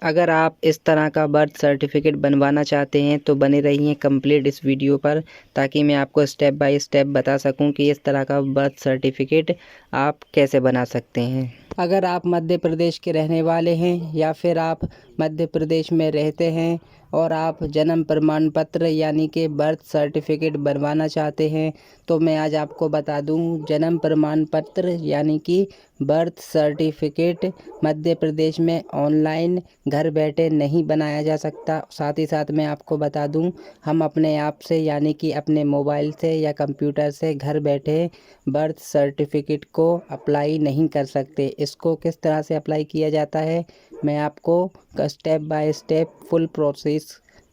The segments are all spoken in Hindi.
अगर आप इस तरह का बर्थ सर्टिफिकेट बनवाना चाहते हैं तो बने रहिए कंप्लीट इस वीडियो पर, ताकि मैं आपको स्टेप बाय स्टेप बता सकूं कि इस तरह का बर्थ सर्टिफिकेट आप कैसे बना सकते हैं। अगर आप मध्य प्रदेश के रहने वाले हैं या फिर आप मध्य प्रदेश में रहते हैं और आप जन्म प्रमाण पत्र यानी कि बर्थ सर्टिफिकेट बनवाना चाहते हैं तो मैं आज आपको बता दूं, जन्म प्रमाण पत्र यानी कि बर्थ सर्टिफिकेट मध्य प्रदेश में ऑनलाइन घर बैठे नहीं बनाया जा सकता। साथ ही साथ मैं आपको बता दूं, हम अपने आप से यानी कि अपने मोबाइल से या कंप्यूटर से घर बैठे बर्थ सर्टिफिकेट को अप्लाई नहीं कर सकते। इसको किस तरह से अप्लाई किया जाता है मैं आपको step by step full process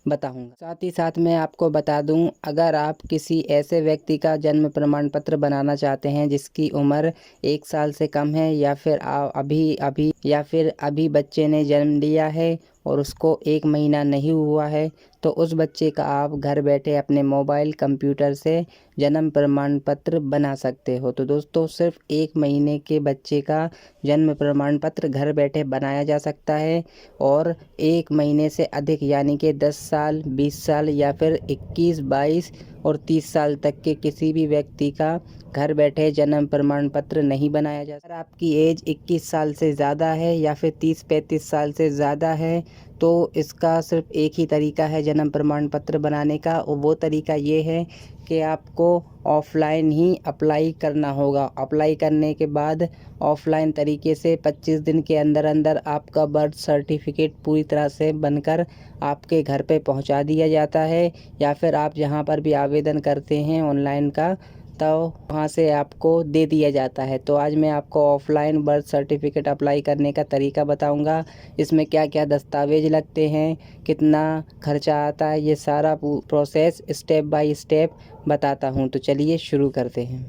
बताऊंगा। साथ ही साथ मैं आपको बता दूं, अगर आप किसी ऐसे व्यक्ति का जन्म प्रमाण पत्र बनाना चाहते हैं जिसकी उम्र 1 साल से कम है या फिर अभी बच्चे ने जन्म लिया है और उसको 1 महीना नहीं हुआ है, तो उस बच्चे का आप घर बैठे अपने मोबाइल कंप्यूटर से जन्म प्रमाण पत्र बना सकते हो। तो दोस्तों, सिर्फ 1 महीने के बच्चे का जन्म प्रमाण पत्र घर बैठे बनाया जा सकता है और 1 महीने से अधिक यानी कि 10 साल, 20 साल या फिर 21, 22 और 30 साल तक के किसी भी व्यक्ति का घर बैठे जन्म प्रमाण पत्र नहीं बनाया जा सकता। अगर आपकी एज 21 साल से ज़्यादा है या फिर 30-35 साल से ज़्यादा है तो इसका सिर्फ एक ही तरीका है जन्म प्रमाण पत्र बनाने का, और वो तरीका ये है कि आपको ऑफ़लाइन ही अप्लाई करना होगा। अप्लाई करने के बाद ऑफ़लाइन तरीके से 25 दिन के अंदर अंदर आपका बर्थ सर्टिफिकेट पूरी तरह से बनकर आपके घर पे पहुंचा दिया जाता है, या फिर आप जहां पर भी आवेदन करते हैं ऑनलाइन का तो वहाँ से आपको दे दिया जाता है। तो आज मैं आपको ऑफ़लाइन बर्थ सर्टिफिकेट अप्लाई करने का तरीका बताऊंगा। इसमें क्या क्या दस्तावेज लगते हैं, कितना खर्चा आता है, ये सारा प्रोसेस स्टेप बाय स्टेप बताता हूँ। तो चलिए शुरू करते हैं।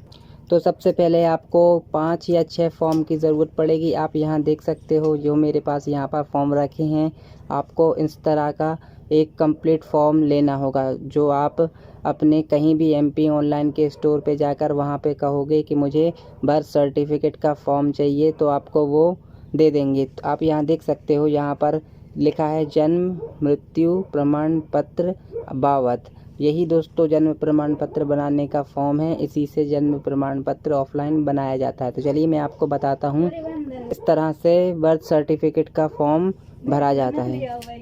तो सबसे पहले आपको 5 या 6 फॉर्म की ज़रूरत पड़ेगी। आप यहाँ देख सकते हो जो मेरे पास यहाँ पर फॉर्म रखे हैं। आपको इस तरह का एक कंप्लीट फॉर्म लेना होगा, जो आप अपने कहीं भी MP ऑनलाइन के स्टोर पे जाकर वहाँ पे कहोगे कि मुझे बर्थ सर्टिफिकेट का फॉर्म चाहिए तो आपको वो दे देंगे। तो आप यहाँ देख सकते हो, यहाँ पर लिखा है जन्म मृत्यु प्रमाण पत्र अबावत। यही दोस्तों जन्म प्रमाण पत्र बनाने का फॉर्म है। इसी से जन्म प्रमाण पत्र ऑफलाइन बनाया जाता है। तो चलिए मैं आपको बताता हूँ इस तरह से बर्थ सर्टिफिकेट का फॉर्म भरा जाता है।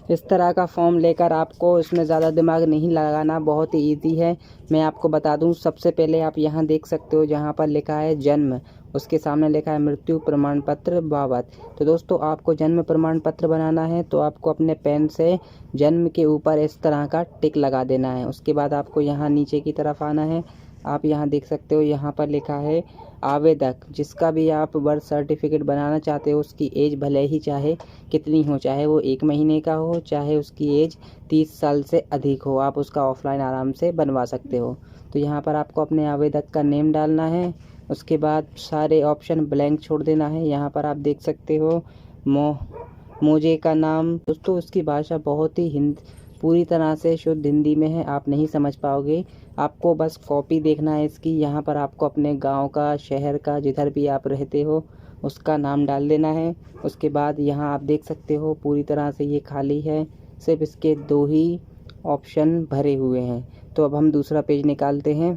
इस तरह का फॉर्म लेकर आपको इसमें ज़्यादा दिमाग नहीं लगाना, बहुत ही ईजी है। मैं आपको बता दूं, सबसे पहले आप यहाँ देख सकते हो जहाँ पर लिखा है जन्म, उसके सामने लिखा है मृत्यु प्रमाण पत्र बाबत। तो दोस्तों, आपको जन्म प्रमाण पत्र बनाना है तो आपको अपने पेन से जन्म के ऊपर इस तरह का टिक लगा देना है। उसके बाद आपको यहाँ नीचे की तरफ आना है। आप यहाँ देख सकते हो, यहाँ पर लिखा है आवेदक। जिसका भी आप बर्थ सर्टिफिकेट बनाना चाहते हो उसकी एज भले ही चाहे कितनी हो, चाहे वो 1 महीने का हो, चाहे उसकी एज 30 साल से अधिक हो, आप उसका ऑफलाइन आराम से बनवा सकते हो। तो यहाँ पर आपको अपने आवेदक का नेम डालना है। उसके बाद सारे ऑप्शन ब्लैंक छोड़ देना है। यहाँ पर आप देख सकते हो मुझे का नाम। दोस्तों, उसकी भाषा बहुत ही पूरी तरह से शुद्ध हिंदी में है, आप नहीं समझ पाओगे। आपको बस कॉपी देखना है इसकी। यहाँ पर आपको अपने गांव का, शहर का, जिधर भी आप रहते हो उसका नाम डाल देना है। उसके बाद यहाँ आप देख सकते हो पूरी तरह से ये खाली है, सिर्फ इसके 2 ही ऑप्शन भरे हुए हैं। तो अब हम दूसरा पेज निकालते हैं।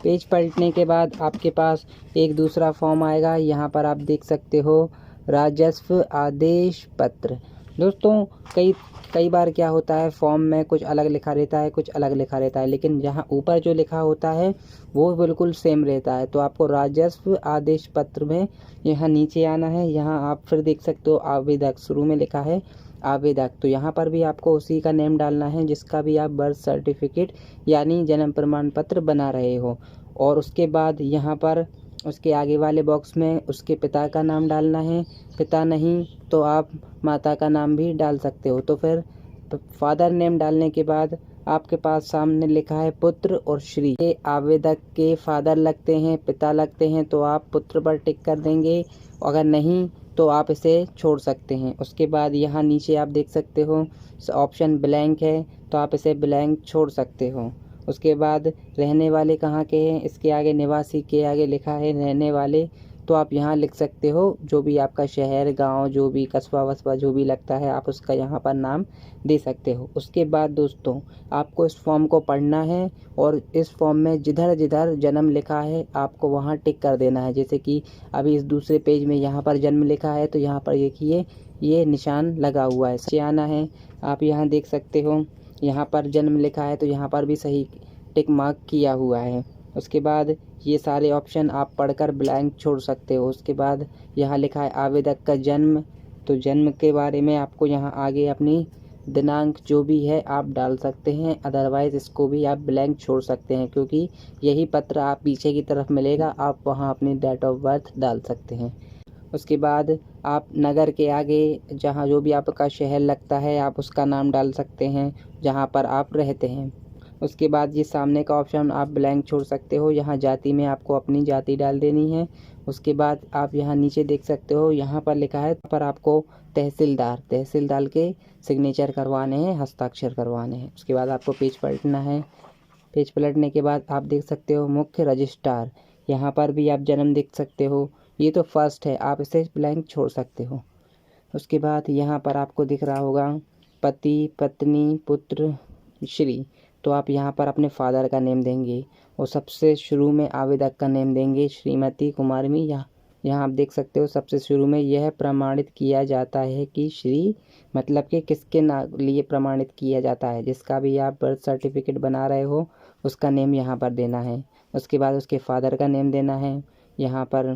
पेज पलटने के बाद आपके पास एक दूसरा फॉर्म आएगा। यहाँ पर आप देख सकते हो राजस्व आदेश पत्र। दोस्तों, कई बार क्या होता है, फॉर्म में कुछ अलग लिखा रहता है, कुछ अलग लिखा रहता है, लेकिन जहाँ ऊपर जो लिखा होता है वो बिल्कुल सेम रहता है। तो आपको राजस्व आदेश पत्र में यहाँ नीचे आना है। यहाँ आप फिर देख सकते हो आवेदक, शुरू में लिखा है आवेदक। तो यहाँ पर भी आपको उसी का नेम डालना है जिसका भी आप बर्थ सर्टिफिकेट यानी जन्म प्रमाण पत्र बना रहे हो। और उसके बाद यहाँ पर उसके आगे वाले बॉक्स में उसके पिता का नाम डालना है। पिता नहीं तो आप माता का नाम भी डाल सकते हो। तो फिर फादर नेम डालने के बाद आपके पास सामने लिखा है पुत्र और श्री। ये आवेदक के फादर लगते हैं, पिता लगते हैं, तो आप पुत्र पर टिक कर देंगे। अगर नहीं तो आप इसे छोड़ सकते हैं। उसके बाद यहाँ नीचे आप देख सकते हो ऑप्शन ब्लैंक है, तो आप इसे ब्लैंक छोड़ सकते हो। उसके बाद रहने वाले कहाँ के हैं, इसके आगे निवासी के आगे लिखा है रहने वाले, तो आप यहाँ लिख सकते हो जो भी आपका शहर, गांव, जो भी कस्बा वस्बा जो भी लगता है आप उसका यहाँ पर नाम दे सकते हो। उसके बाद दोस्तों आपको इस फॉर्म को पढ़ना है और इस फॉर्म में जिधर जिधर जन्म लिखा है आपको वहाँ टिक कर देना है। जैसे कि अभी इस दूसरे पेज में यहाँ पर जन्म लिखा है तो यहाँ पर देखिए ये निशान लगा हुआ है, से आना है। आप यहाँ देख सकते हो यहाँ पर जन्म लिखा है तो यहाँ पर भी सही टिक मार्क किया हुआ है। उसके बाद ये सारे ऑप्शन आप पढ़कर ब्लैंक छोड़ सकते हो। उसके बाद यहाँ लिखा है आवेदक का जन्म, तो जन्म के बारे में आपको यहाँ आगे अपनी दिनांक जो भी है आप डाल सकते हैं, अदरवाइज़ इसको भी आप ब्लैंक छोड़ सकते हैं क्योंकि यही पत्र आप पीछे की तरफ मिलेगा, आप वहाँ अपनी डेट ऑफ बर्थ डाल सकते हैं। उसके बाद आप नगर के आगे जहाँ जो भी आपका शहर लगता है आप उसका नाम डाल सकते हैं जहाँ पर आप रहते हैं। उसके बाद ये सामने का ऑप्शन आप ब्लैंक छोड़ सकते हो, यहाँ जाति में आपको अपनी जाति डाल देनी है। उसके बाद आप यहाँ नीचे देख सकते हो यहाँ पर लिखा है पर आपको तहसीलदार के सिग्नेचर करवाने हैं, हस्ताक्षर करवाने हैं। उसके बाद आपको पेज पलटना है। पेज पलटने के बाद आप देख सकते हो मुख्य रजिस्ट्रार, यहाँ पर भी आप जन्म देख सकते हो। ये तो फर्स्ट है, आप इसे ब्लैंक छोड़ सकते हो। उसके बाद यहाँ पर आपको दिख रहा होगा पति, पत्नी, पुत्र, श्री, तो आप यहाँ पर अपने फादर का नेम देंगे और सबसे शुरू में आवेदक का नेम देंगे श्रीमती कुमारमी। यहाँ आप देख सकते हो सबसे शुरू में यह प्रमाणित किया जाता है कि श्री मतलब कि किसके लिए प्रमाणित किया जाता है, जिसका भी आप बर्थ सर्टिफिकेट बना रहे हो उसका नेम यहाँ पर देना है। उसके बाद उसके फादर का नेम देना है यहाँ पर।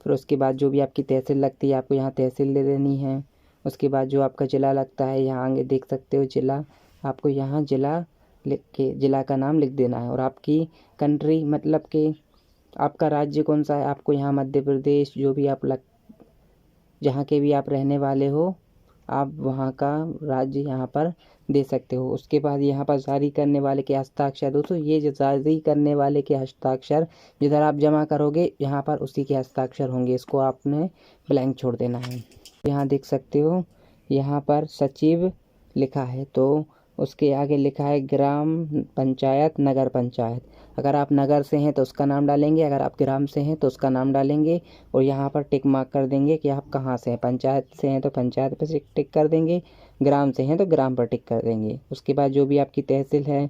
फिर उसके बाद जो भी आपकी तहसील लगती है आपको यहाँ तहसील दे देनी है। उसके बाद जो आपका ज़िला लगता है यहाँ आगे देख सकते हो ज़िला, आपको यहाँ ज़िला लिख के ज़िला का नाम लिख देना है। और आपकी कंट्री मतलब कि आपका राज्य कौन सा है आपको यहाँ मध्य प्रदेश जो भी आप जहाँ के भी आप रहने वाले हो आप वहाँ का राज्य यहाँ पर दे सकते हो। उसके बाद यहाँ पर जारी करने वाले के हस्ताक्षर, दोस्तों ये जो जारी करने वाले के हस्ताक्षर जिधर आप जमा करोगे यहाँ पर उसी के हस्ताक्षर होंगे, इसको आपने ब्लैंक छोड़ देना है। यहाँ देख सकते हो यहाँ पर सचिव लिखा है तो उसके आगे लिखा है ग्राम पंचायत, नगर पंचायत। अगर आप नगर से हैं तो उसका नाम डालेंगे, अगर आप ग्राम से हैं तो उसका नाम डालेंगे और यहाँ पर टिक मार्क कर देंगे कि आप कहाँ से हैं। पंचायत से हैं तो पंचायत पर टिक कर देंगे, ग्राम से हैं तो ग्राम पर टिक कर देंगे। उसके बाद जो भी आपकी तहसील है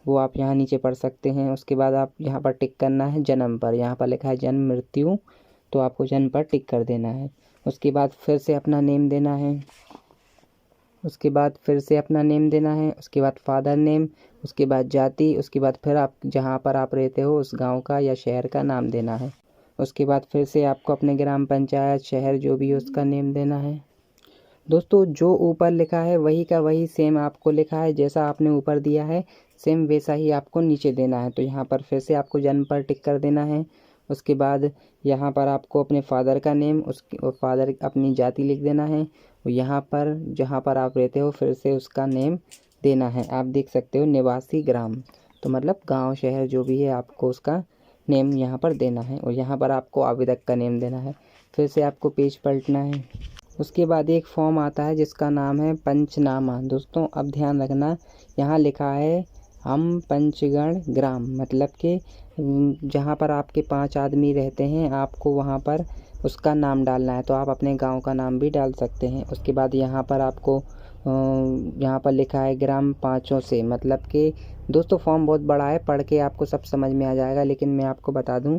वो आप यहाँ नीचे पढ़ सकते हैं। उसके बाद आप यहाँ पर टिक करना है जन्म पर, यहाँ पर लिखा है जन्म मृत्यु तो आपको जन्म पर टिक कर देना है। उसके बाद फिर से अपना नेम देना है, उसके बाद फिर से अपना नेम देना है। उसके बाद फादर नेम, उसके बाद जाति, उसके बाद फिर आप जहाँ पर आप रहते हो उस गांव का या शहर का नाम देना है। उसके बाद फिर से आपको अपने ग्राम पंचायत, शहर जो भी है उसका नेम देना है। दोस्तों जो ऊपर लिखा है वही का वही सेम आपको लिखा है, जैसा आपने ऊपर दिया है सेम वैसा ही आपको नीचे देना है। तो यहाँ पर फिर से आपको जन्म पर टिक कर देना है। उसके बाद यहाँ पर आपको अपने फादर का नेम, उसके फादर अपनी जाति लिख देना है और यहाँ पर जहाँ पर आप रहते हो फिर से उसका नेम देना है। आप देख सकते हो निवासी ग्राम, तो मतलब गांव शहर जो भी है आपको उसका नेम यहाँ पर देना है और यहाँ पर आपको आवेदक का नेम देना है। फिर से आपको पेज पलटना है। उसके बाद एक फॉर्म आता है जिसका नाम है पंचनामा। दोस्तों अब ध्यान रखना यहाँ लिखा है हम पंचगण ग्राम, मतलब कि जहाँ पर आपके 5 आदमी रहते हैं आपको वहाँ पर उसका नाम डालना है, तो आप अपने गांव का नाम भी डाल सकते हैं। उसके बाद यहाँ पर आपको यहाँ पर लिखा है ग्राम पाँचों से, मतलब कि दोस्तों फॉर्म बहुत बड़ा है, पढ़ के आपको सब समझ में आ जाएगा, लेकिन मैं आपको बता दूं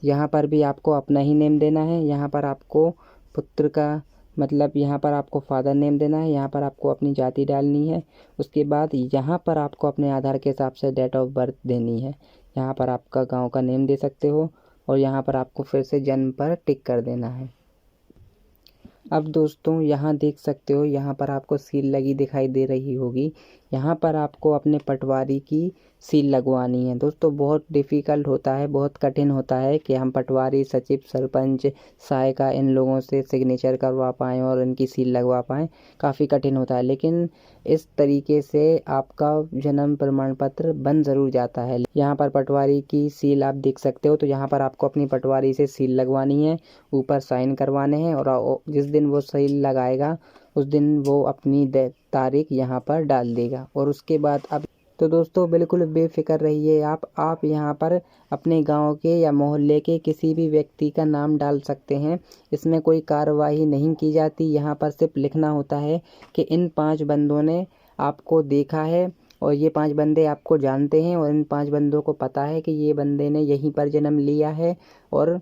यहाँ पर भी आपको अपना ही नेम देना है। यहाँ पर आपको पुत्र का मतलब यहाँ पर आपको फादर नेम देना है, यहाँ पर आपको अपनी जाति डालनी है। उसके बाद यहाँ पर आपको अपने आधार के हिसाब से डेट ऑफ बर्थ देनी है। यहाँ पर आपका गांव का नेम दे सकते हो और यहाँ पर आपको फिर से जन्म पर टिक कर देना है। अब दोस्तों यहाँ देख सकते हो यहाँ पर आपको सील लगी दिखाई दे रही होगी, यहाँ पर आपको अपने पटवारी की सील लगवानी है। दोस्तों बहुत डिफ़िकल्ट होता है, बहुत कठिन होता है कि हम पटवारी, सचिव, सरपंच, सहायिका इन लोगों से सिग्नेचर करवा पाएँ और इनकी सील लगवा पाएँ, काफ़ी कठिन होता है। लेकिन इस तरीके से आपका जन्म प्रमाण पत्र बन ज़रूर जाता है। यहाँ पर पटवारी की सील आप देख सकते हो, तो यहाँ पर आपको अपनी पटवारी से सील लगवानी है, ऊपर साइन करवाने हैं और जिस दिन वो सील लगाएगा उस दिन वो अपनी तारीख यहाँ पर डाल देगा। और उसके बाद अब तो दोस्तों बिल्कुल बेफिक्र रहिए आप यहाँ पर अपने गांव के या मोहल्ले के किसी भी व्यक्ति का नाम डाल सकते हैं। इसमें कोई कार्रवाई नहीं की जाती। यहाँ पर सिर्फ लिखना होता है कि इन 5 बंदों ने आपको देखा है और ये 5 बंदे आपको जानते हैं और इन 5 बंदों को पता है कि ये बंदे ने यहीं पर जन्म लिया है और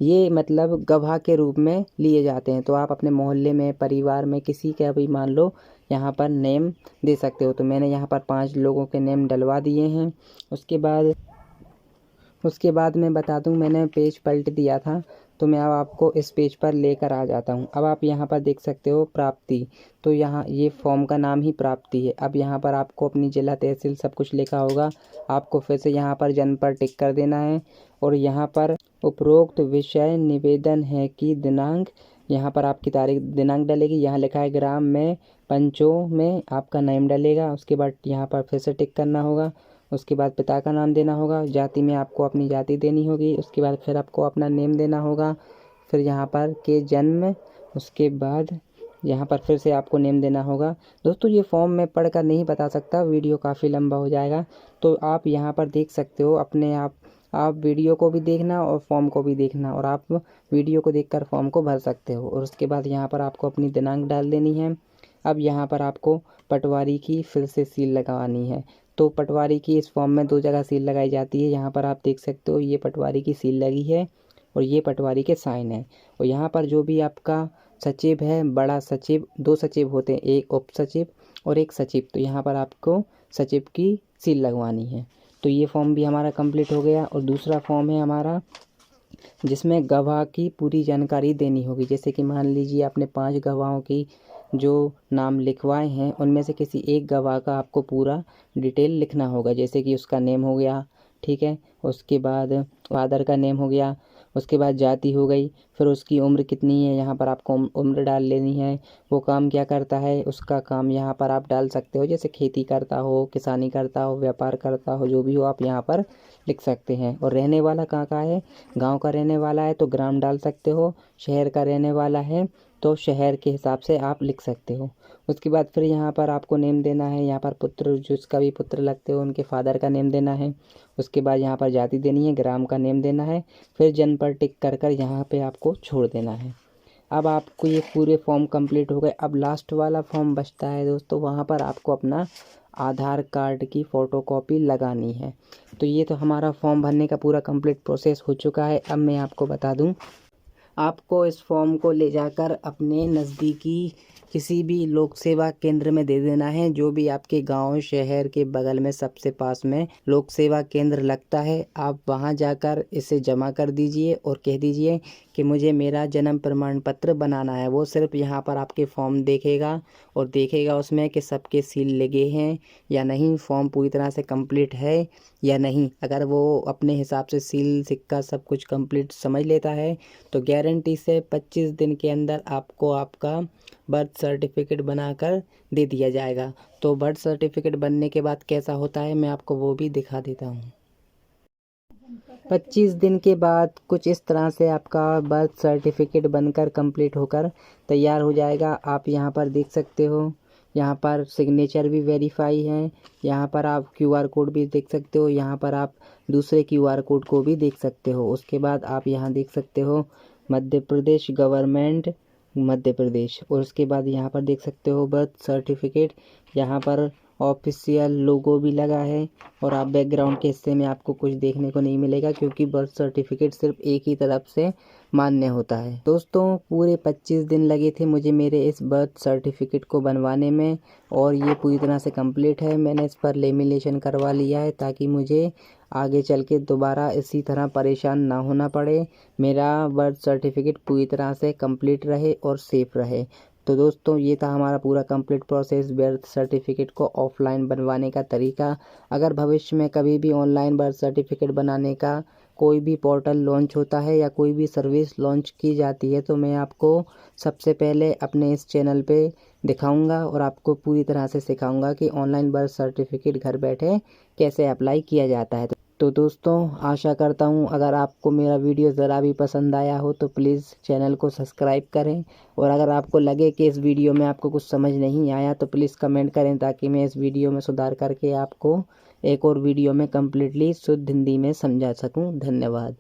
ये मतलब गवाह के रूप में लिए जाते हैं। तो आप अपने मोहल्ले में, परिवार में किसी का भी मान लो यहाँ पर नेम दे सकते हो। तो मैंने यहाँ पर 5 लोगों के नेम डलवा दिए हैं। उसके बाद मैं बता दूं, मैंने पेज पलट दिया था तो मैं अब आपको इस पेज पर लेकर आ जाता हूं। अब आप यहाँ पर देख सकते हो प्राप्ति, तो यहाँ ये फॉर्म का नाम ही प्राप्ति है। अब यहाँ पर आपको अपनी जिला, तहसील सब कुछ लिखा होगा। आपको फिर से यहाँ पर जन्म पर टिक कर देना है और यहाँ पर उपरोक्त विषय निवेदन है कि दिनांक, यहाँ पर आपकी तारीख दिनांक डलेगी। यहाँ लिखा है ग्राम में पंचों में आपका नाम डलेगा। उसके बाद यहाँ पर फिर से टिक करना होगा। उसके बाद पिता का नाम देना होगा। जाति में आपको अपनी जाति देनी होगी। उसके बाद फिर आपको अपना नेम देना होगा। फिर यहाँ पर के जन्म, उसके बाद यहाँ पर फिर से आपको नेम देना होगा। दोस्तों ये फॉर्म मैं पढ़कर नहीं बता सकता, वीडियो काफ़ी लंबा हो जाएगा। तो आप यहाँ पर देख सकते हो अपने आप वीडियो को भी देखना और फॉर्म को भी देखना, और आप वीडियो को देखकर फॉर्म को भर सकते हो। और उसके बाद यहाँ पर आपको अपनी दिनांक डाल देनी है। अब यहाँ पर आपको पटवारी की फिर से सील लगवानी है। तो पटवारी की इस फॉर्म में 2 जगह सील लगाई जाती है। यहाँ पर आप देख सकते हो ये पटवारी की सील लगी है और ये पटवारी के साइन है। और यहाँ पर जो भी आपका सचिव है, बड़ा सचिव, 2 सचिव होते हैं, एक उप सचिव और एक सचिव, तो यहाँ पर आपको सचिव की सील लगवानी है। तो ये फॉर्म भी हमारा कंप्लीट हो गया। और दूसरा फॉर्म है हमारा जिसमें गवाह की पूरी जानकारी देनी होगी। जैसे कि मान लीजिए आपने 5 गवाहों की जो नाम लिखवाए हैं उनमें से किसी एक गवाह का आपको पूरा डिटेल लिखना होगा। जैसे कि उसका नेम हो गया, ठीक है, उसके बाद फादर का नेम हो गया, उसके बाद जाति हो गई, फिर उसकी उम्र कितनी है, यहाँ पर आपको उम्र डाल लेनी है। वो काम क्या करता है, उसका काम यहाँ पर आप डाल सकते हो। जैसे खेती करता हो, किसानी करता हो, व्यापार करता हो, जो भी हो आप यहाँ पर लिख सकते हैं। और रहने वाला कहाँ का है, गांव का रहने वाला है तो ग्राम डाल सकते हो। शहर का रहने वाला है तो शहर के हिसाब से आप लिख सकते हो। उसके बाद फिर यहाँ पर आपको नेम देना है। यहाँ पर पुत्र, जिसका भी पुत्र लगते हो उनके फादर का नेम देना है। उसके बाद यहाँ पर जाति देनी है, ग्राम का नेम देना है, फिर जन्म पर टिक कर कर यहाँ पे आपको छोड़ देना है। अब आपको ये पूरे फॉर्म कंप्लीट हो गए। अब लास्ट वाला फॉर्म बचता है दोस्तों, वहाँ पर आपको अपना आधार कार्ड की फ़ोटोकॉपी लगानी है। तो ये तो हमारा फॉर्म भरने का पूरा कंप्लीट प्रोसेस हो चुका है। अब मैं आपको बता दूं, आपको इस फॉर्म को ले जाकर अपने नज़दीकी किसी भी लोक सेवा केंद्र में दे देना है। जो भी आपके गांव, शहर के बगल में सबसे पास में लोक सेवा केंद्र लगता है, आप वहां जाकर इसे जमा कर दीजिए और कह दीजिए कि मुझे मेरा जन्म प्रमाण पत्र बनाना है। वो सिर्फ यहाँ पर आपके फॉर्म देखेगा और देखेगा उसमें कि सबके सील लगे हैं या नहीं, फॉर्म पूरी तरह से कंप्लीट है या नहीं। अगर वो अपने हिसाब से सील, सिक्का सब कुछ कंप्लीट समझ लेता है तो गारंटी से 25 दिन के अंदर आपको आपका बर्थ सर्टिफिकेट बनाकर दे दिया जाएगा। तो बर्थ सर्टिफिकेट बनने के बाद कैसा होता है मैं आपको वो भी दिखा देता हूँ। 25 दिन के बाद कुछ इस तरह से आपका बर्थ सर्टिफिकेट बनकर कंप्लीट होकर तैयार हो जाएगा। आप यहाँ पर देख सकते हो, यहाँ पर सिग्नेचर भी वेरीफाई है। यहाँ पर आप QR कोड भी देख सकते हो। यहाँ पर आप दूसरे QR कोड को भी देख सकते हो। उसके बाद आप यहाँ देख सकते हो मध्य प्रदेश गवर्नमेंट, मध्य प्रदेश। और उसके बाद यहाँ पर देख सकते हो बर्थ सर्टिफिकेट, यहाँ पर ऑफिशियल लोगो भी लगा है। और आप बैकग्राउंड के हिस्से में आपको कुछ देखने को नहीं मिलेगा क्योंकि बर्थ सर्टिफिकेट सिर्फ एक ही तरफ से मान्य होता है। दोस्तों पूरे 25 दिन लगे थे मुझे मेरे इस बर्थ सर्टिफिकेट को बनवाने में और ये पूरी तरह से कंप्लीट है। मैंने इस पर लेमिनेशन करवा लिया है ताकि मुझे आगे चल के दोबारा इसी तरह परेशान ना होना पड़े। मेरा बर्थ सर्टिफिकेट पूरी तरह से कंप्लीट रहे और सेफ रहे। तो दोस्तों ये था हमारा पूरा कंप्लीट प्रोसेस बर्थ सर्टिफिकेट को ऑफलाइन बनवाने का तरीका। अगर भविष्य में कभी भी ऑनलाइन बर्थ सर्टिफिकेट बनाने का कोई भी पोर्टल लॉन्च होता है या कोई भी सर्विस लॉन्च की जाती है तो मैं आपको सबसे पहले अपने इस चैनल पे दिखाऊंगा और आपको पूरी तरह से सिखाऊंगा कि ऑनलाइन बर्थ सर्टिफिकेट घर बैठे कैसे अप्लाई किया जाता है। तो दोस्तों आशा करता हूँ अगर आपको मेरा वीडियो ज़रा भी पसंद आया हो तो प्लीज़ चैनल को सब्सक्राइब करें, और अगर आपको लगे कि इस वीडियो में आपको कुछ समझ नहीं आया तो प्लीज़ कमेंट करें, ताकि मैं इस वीडियो में सुधार करके आपको एक और वीडियो में कम्प्लीटली शुद्ध हिंदी में समझा सकूँ। धन्यवाद।